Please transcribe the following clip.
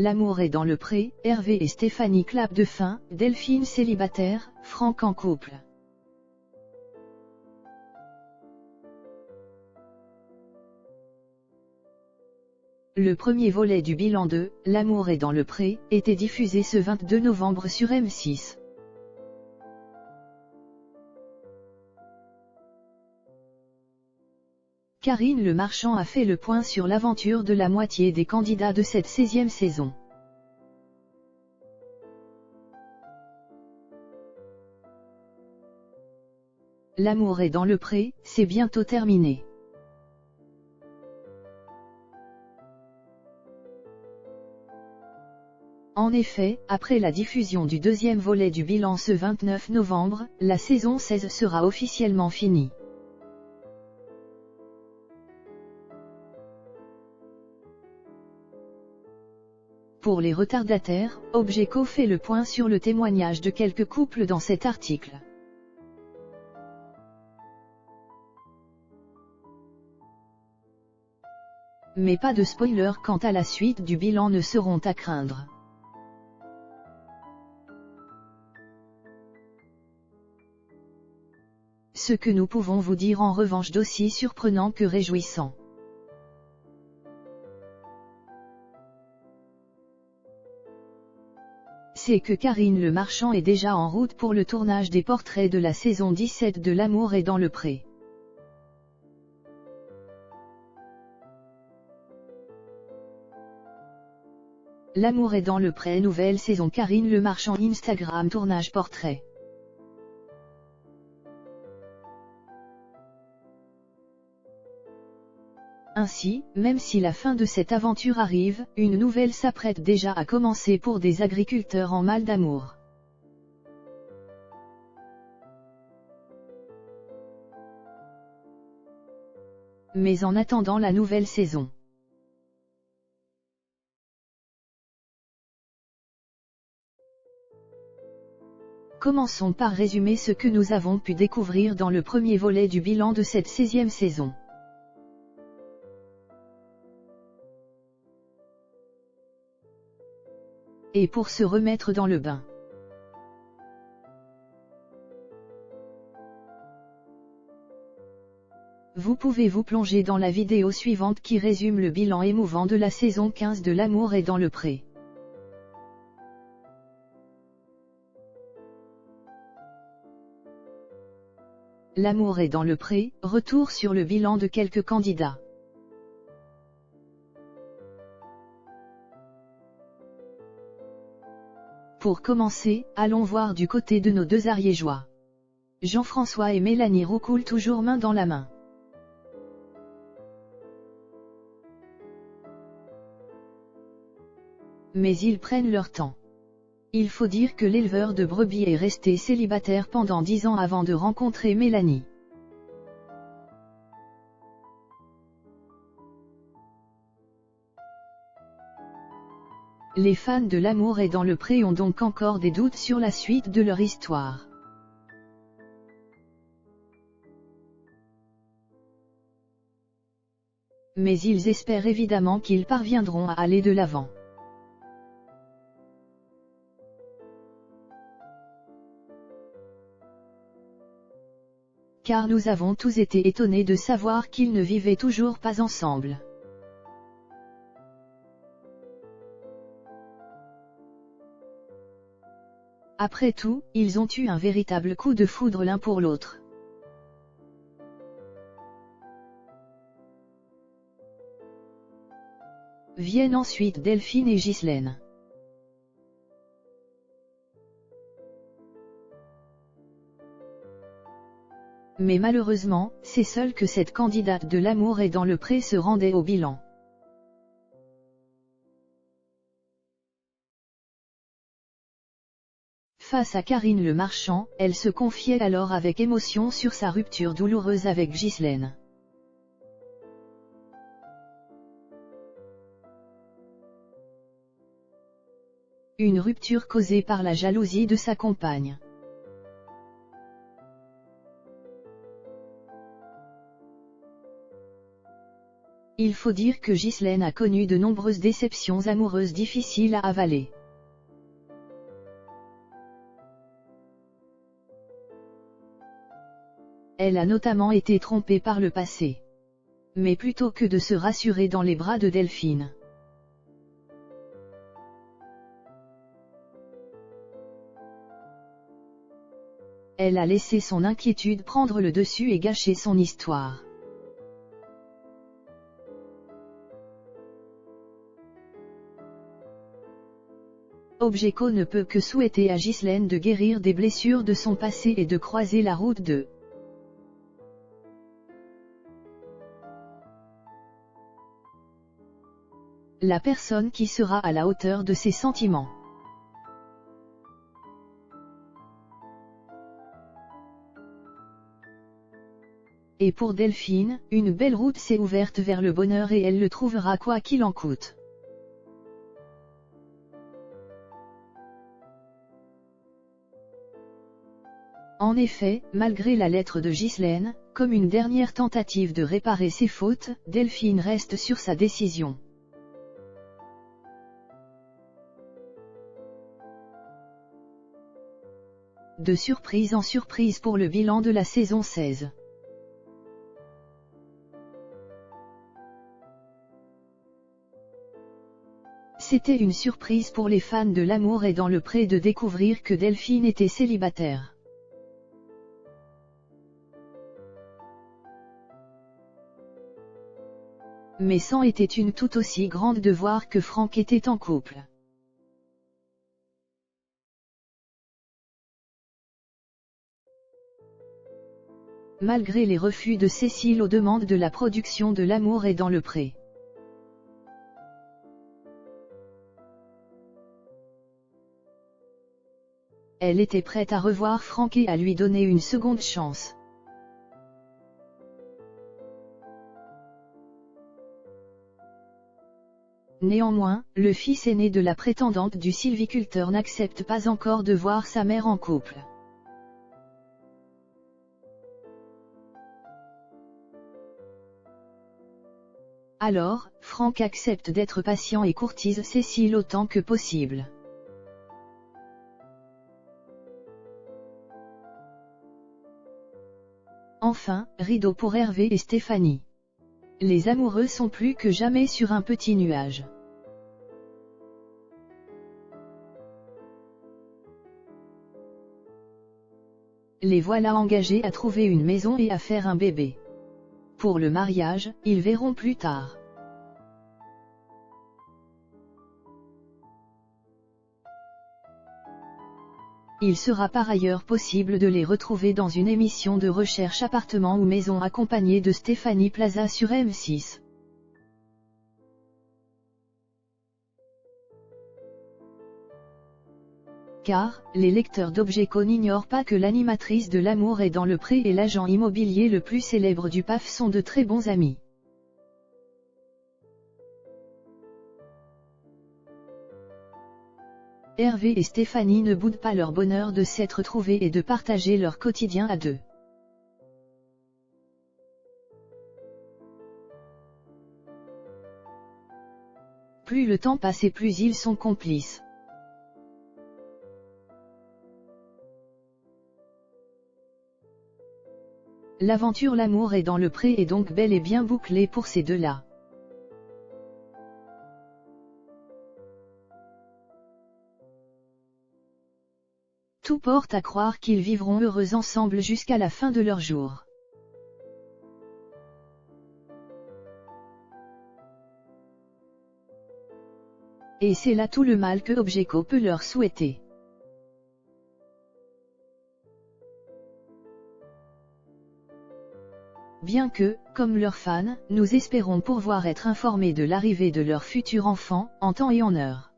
L'amour est dans le pré, Hervé et Stéphanie clapent de fin, Delphine célibataire, Franck en couple. Le premier volet du bilan de « L'amour est dans le pré » était diffusé ce 22 novembre sur M6. Karine Le Marchand a fait le point sur l'aventure de la moitié des candidats de cette 16e saison. L'amour est dans le pré, c'est bientôt terminé. En effet, après la diffusion du deuxième volet du bilan ce 29 novembre, la saison 16 sera officiellement finie. Pour les retardataires, Objeco fait le point sur le témoignage de quelques couples dans cet article. Mais pas de spoiler quant à la suite du bilan ne seront à craindre. Ce que nous pouvons vous dire en revanche d'aussi surprenant que réjouissant. C'est que Karine Le Marchand est déjà en route pour le tournage des portraits de la saison 17 de L'amour est dans le pré. L'amour est dans le pré, nouvelle saison Karine Le Marchand Instagram tournage portrait. Ainsi, même si la fin de cette aventure arrive, une nouvelle s'apprête déjà à commencer pour des agriculteurs en mal d'amour. Mais en attendant la nouvelle saison. Commençons par résumer ce que nous avons pu découvrir dans le premier volet du bilan de cette 16e saison. Et pour se remettre dans le bain. Vous pouvez vous plonger dans la vidéo suivante qui résume le bilan émouvant de la saison 15 de L'amour est dans le pré. L'amour est dans le pré, retour sur le bilan de quelques candidats. Pour commencer, allons voir du côté de nos deux ariégeois. Jean-François et Mélanie roucoulent toujours main dans la main. Mais ils prennent leur temps. Il faut dire que l'éleveur de brebis est resté célibataire pendant 10 ans avant de rencontrer Mélanie. Les fans de L'amour est dans le pré ont donc encore des doutes sur la suite de leur histoire. Mais ils espèrent évidemment qu'ils parviendront à aller de l'avant. Car nous avons tous été étonnés de savoir qu'ils ne vivaient toujours pas ensemble. Après tout, ils ont eu un véritable coup de foudre l'un pour l'autre. Viennent ensuite Delphine et Ghislaine. Mais malheureusement, c'est seule que cette candidate de L'amour est dans le pré se rendait au bilan. Face à Karine Le Marchand, elle se confiait alors avec émotion sur sa rupture douloureuse avec Ghislaine. Une rupture causée par la jalousie de sa compagne. Il faut dire que Ghislaine a connu de nombreuses déceptions amoureuses difficiles à avaler. Elle a notamment été trompée par le passé. Mais plutôt que de se rassurer dans les bras de Delphine, elle a laissé son inquiétude prendre le dessus et gâcher son histoire. Objeco ne peut que souhaiter à Ghislaine de guérir des blessures de son passé et de croiser la route de la personne qui sera à la hauteur de ses sentiments. Et pour Delphine, une belle route s'est ouverte vers le bonheur et elle le trouvera quoi qu'il en coûte. En effet, malgré la lettre de Ghislaine, comme une dernière tentative de réparer ses fautes, Delphine reste sur sa décision. De surprise en surprise pour le bilan de la saison 16. C'était une surprise pour les fans de L'amour est dans le pré de découvrir que Delphine était célibataire. Mais c'en était une tout aussi grande de voir que Franck était en couple. Malgré les refus de Cécile aux demandes de la production de L'amour est dans le pré. Elle était prête à revoir Franck et à lui donner une seconde chance. Néanmoins, le fils aîné de la prétendante du sylviculteur n'accepte pas encore de voir sa mère en couple. Alors, Franck accepte d'être patient et courtise Cécile autant que possible. Enfin, rideau pour Hervé et Stéphanie. Les amoureux sont plus que jamais sur un petit nuage. Les voilà engagés à trouver une maison et à faire un bébé. Pour le mariage, ils verront plus tard. Il sera par ailleurs possible de les retrouver dans une émission de recherche appartement ou maison accompagnée de Stéphanie Plaza sur M6. Car, les lecteurs d'Objeco n'ignorent pas que l'animatrice de L'amour est dans le pré et l'agent immobilier le plus célèbre du PAF sont de très bons amis. Hervé et Stéphanie ne boudent pas leur bonheur de s'être trouvés et de partager leur quotidien à deux. Plus le temps passe et plus ils sont complices. L'aventure L'amour est dans le pré est donc bel et bien bouclée pour ces deux-là. Tout porte à croire qu'ils vivront heureux ensemble jusqu'à la fin de leurs jours. Et c'est là tout le mal que Objeco peut leur souhaiter. Bien que, comme leurs fans, nous espérons pouvoir être informés de l'arrivée de leur futur enfant, en temps et en heure.